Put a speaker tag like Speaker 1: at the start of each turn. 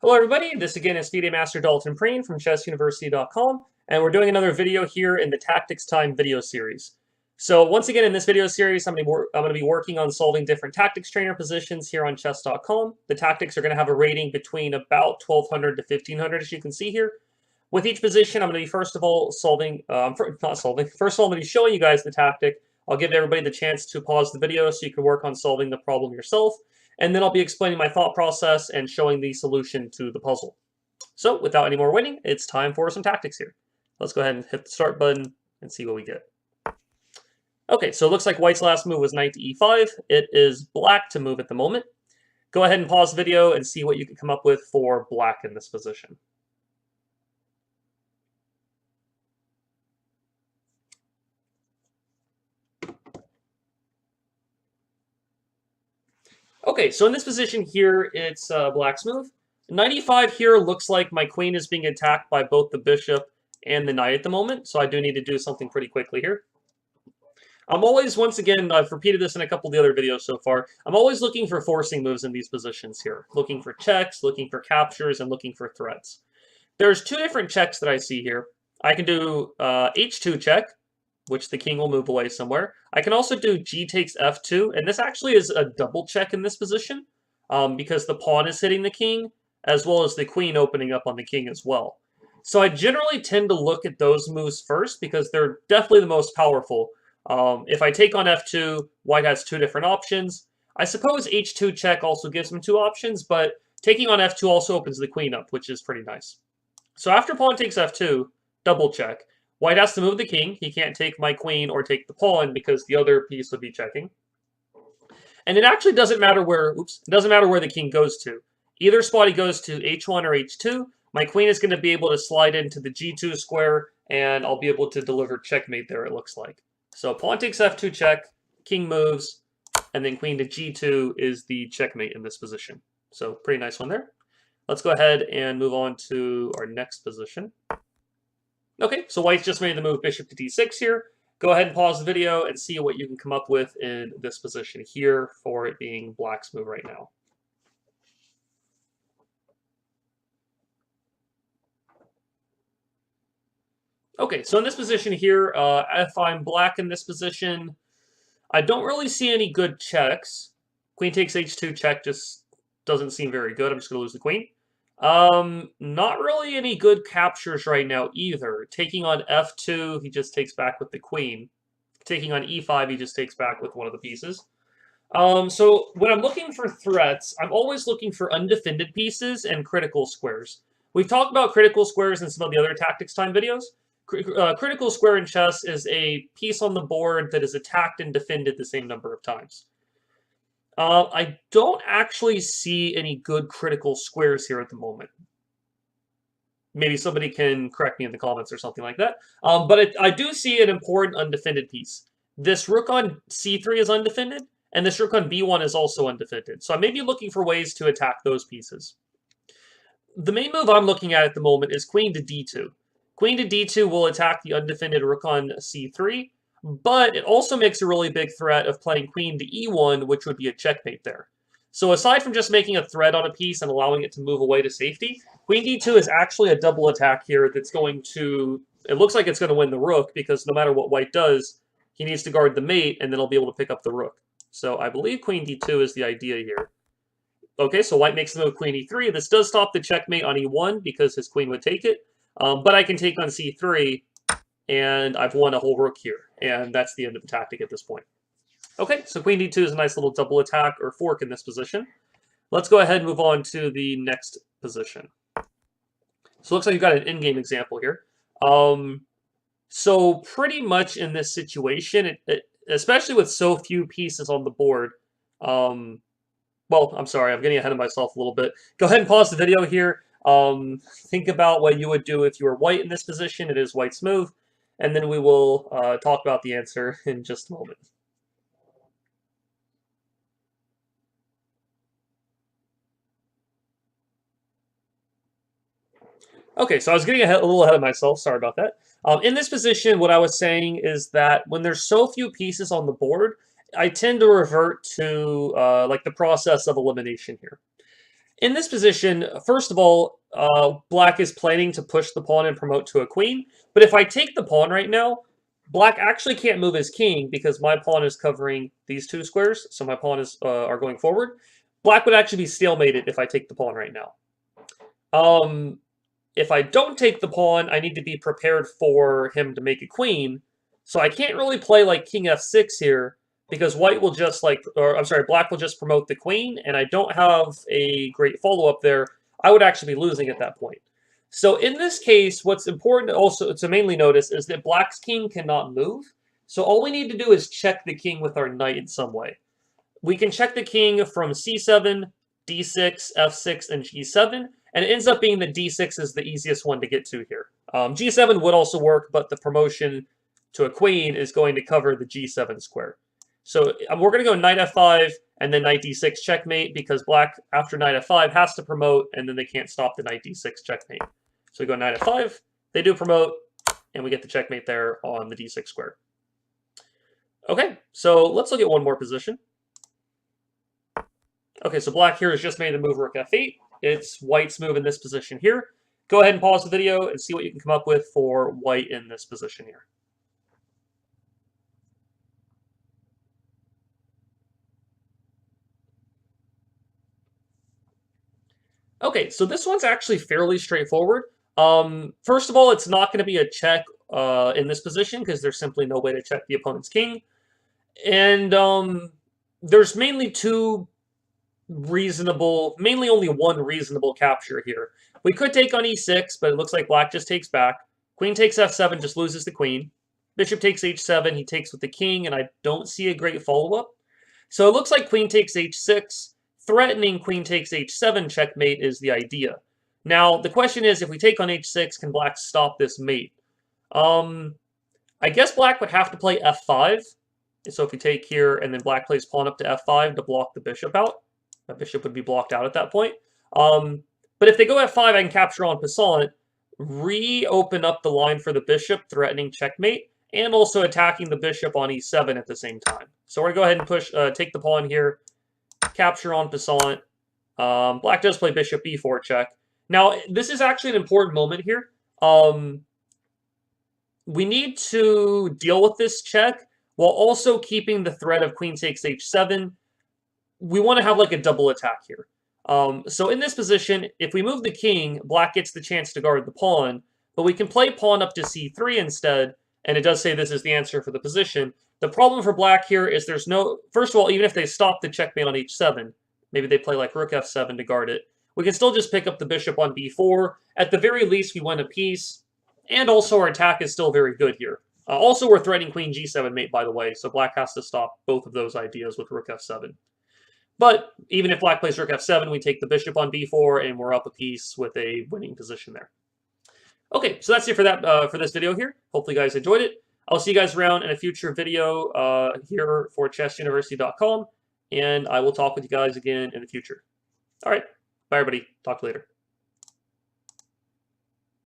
Speaker 1: Hello everybody, this again is FIDE Master Dalton Perrine from chessuniversity.com, and we're doing another video here in the Tactics Time video series. So once again in this video series, I'm going to be working on solving different tactics trainer positions here on chess.com. The tactics are going to have a rating between about 1200 to 1500 as you can see here. With each position, I'm going to be first of all I'm going to be showing you guys the tactic. I'll give everybody the chance to pause the video so you can work on solving the problem yourself. And then I'll be explaining my thought process and showing the solution to the puzzle. So without any more waiting, it's time for some tactics here. Let's go ahead and hit the start button and see what we get. Okay, so it looks like white's last move was knight to e5. It is black to move at the moment. Go ahead and pause the video and see what you can come up with for black in this position. Okay, so in this position here, it's black's move. Knight e5 here looks like my queen is being attacked by both the bishop and the knight at the moment, so I do need to do something pretty quickly here. I'm always, once again, I've repeated this in a couple of the other videos so far, I'm always looking for forcing moves in these positions here. Looking for checks, looking for captures, and looking for threats. There's two different checks that I see here. I can do h2 check, which the king will move away somewhere. I can also do g takes f2, and this actually is a double check in this position because the pawn is hitting the king, as well as the queen opening up on the king as well. So I generally tend to look at those moves first because they're definitely the most powerful. If I take on f2, white has two different options. I suppose h2 check also gives him two options, but taking on f2 also opens the queen up, which is pretty nice. So after pawn takes f2, double check. White has to move the king. He can't take my queen or take the pawn because the other piece would be checking. And it actually doesn't matter where, it doesn't matter where the king goes to. Either spot he goes to, h1 or h2, my queen is going to be able to slide into the g2 square, and I'll be able to deliver checkmate there, it looks like. So pawn takes f2 check, king moves, and then queen to g2 is the checkmate in this position. So pretty nice one there. Let's go ahead and move on to our next position. Okay, so white's just made the move bishop to d6 here. Go ahead and pause the video and see what you can come up with in this position here for it being black's move right now. Okay, so in this position here, if I'm black in this position, I don't really see any good checks. Queen takes h2 check just doesn't seem very good. I'm just going to lose the queen. Not really any good captures right now either. Taking on f2, he just takes back with the queen. Taking on e5, he just takes back with one of the pieces. So when I'm looking for threats, I'm always looking for undefended pieces and critical squares. We've talked about critical squares in some of the other Tactics Time videos. Critical square in chess is a piece on the board that is attacked and defended the same number of times. I don't actually see any good critical squares here at the moment. Maybe somebody can correct me in the comments or something like that. But I do see an important undefended piece. This rook on c3 is undefended, and this rook on b1 is also undefended. So I may be looking for ways to attack those pieces. The main move I'm looking at the moment is queen to d2. Queen to d2 will attack the undefended rook on c3, but it also makes a really big threat of playing queen to e1, which would be a checkmate there. So aside from just making a threat on a piece and allowing it to move away to safety, queen d2 is actually a double attack here that's going to, it looks like it's going to win the rook because no matter what white does, he needs to guard the mate and then he'll be able to pick up the rook. So I believe queen d2 is the idea here. Okay, so white makes the move queen e3. This does stop the checkmate on e1 because his queen would take it. But I can take on c3, and I've won a whole rook here. And that's the end of the tactic at this point. Okay, so queen d2 is a nice little double attack or fork in this position. Let's go ahead and move on to the next position. So it looks like you've got an in-game example here. So pretty much in this situation, especially with so few pieces on the board, well, I'm sorry, I'm getting ahead of myself a little bit. Go ahead and pause the video here. Think about what you would do if you were white in this position. It is white's move. And then we will talk about the answer in just a moment. Okay, so I was getting a little ahead of myself. Sorry about that. In this position, what I was saying is that when there's so few pieces on the board, I tend to revert to like the process of elimination here. In this position, first of all, black is planning to push the pawn and promote to a queen. But if I take the pawn right now, black actually can't move his king because my pawn is covering these two squares, so my pawn is are going forward. Black would actually be stalemated if I take the pawn right now. If I don't take the pawn, I need to be prepared for him to make a queen. So I can't really play like king f6 here because white will just black will just promote the queen, and I don't have a great follow-up there. I would actually be losing at that point. So in this case, what's important also to mainly notice is that black's king cannot move. So all we need to do is check the king with our knight in some way. We can check the king from c7, d6, f6, and g7, and it ends up being that d6 is the easiest one to get to here. G7 would also work, but the promotion to a queen is going to cover the g7 square. So we're going to go knight f5 and then knight d6 checkmate because black, after knight f5, has to promote, and then they can't stop the knight d6 checkmate. So we go knight f5, they do promote, and we get the checkmate there on the d6 square. Okay, so let's look at one more position. Okay, so black here has just made the move rook f8. It's white's move in this position here. Go ahead and pause the video and see what you can come up with for white in this position here. Okay, so this one's actually fairly straightforward. First of all, it's not going to be a check in this position because there's simply no way to check the opponent's king. And there's mainly only one reasonable capture here. We could take on e6, but it looks like black just takes back. Queen takes f7, just loses the queen. Bishop takes h7, he takes with the king, and I don't see a great follow-up. So it looks like queen takes h6, threatening queen takes h7 checkmate is the idea. Now, the question is, if we take on h6, can black stop this mate? I guess black would have to play f5. So if we take here, and then black plays pawn up to f5 to block the bishop out. The bishop would be blocked out at that point. But if they go f5, I can capture en passant, reopen up the line for the bishop, threatening checkmate, and also attacking the bishop on e7 at the same time. So we're going to go ahead and take the pawn here, capture en passant. Black does play bishop b4 check. Now, this is actually an important moment here. We need to deal with this check while also keeping the threat of queen takes h7. We want to have like a double attack here. So in this position, if we move the king, black gets the chance to guard the pawn, but we can play pawn up to c3 instead, and it does say this is the answer for the position. The problem for black here is there's no... First of all, even if they stop the checkmate on h7, maybe they play like rook f7 to guard it, we can still just pick up the bishop on b4. At the very least, we win a piece, and also our attack is still very good here. Also, we're threatening queen g7 mate, by the way, so black has to stop both of those ideas with rook f7. But even if black plays rook f7, we take the bishop on b4, and we're up a piece with a winning position there. Okay, so that's it for that for this video here. Hopefully you guys enjoyed it. I'll see you guys around in a future video here for chessuniversity.com, and I will talk with you guys again in the future. All right, bye everybody. Talk to you later.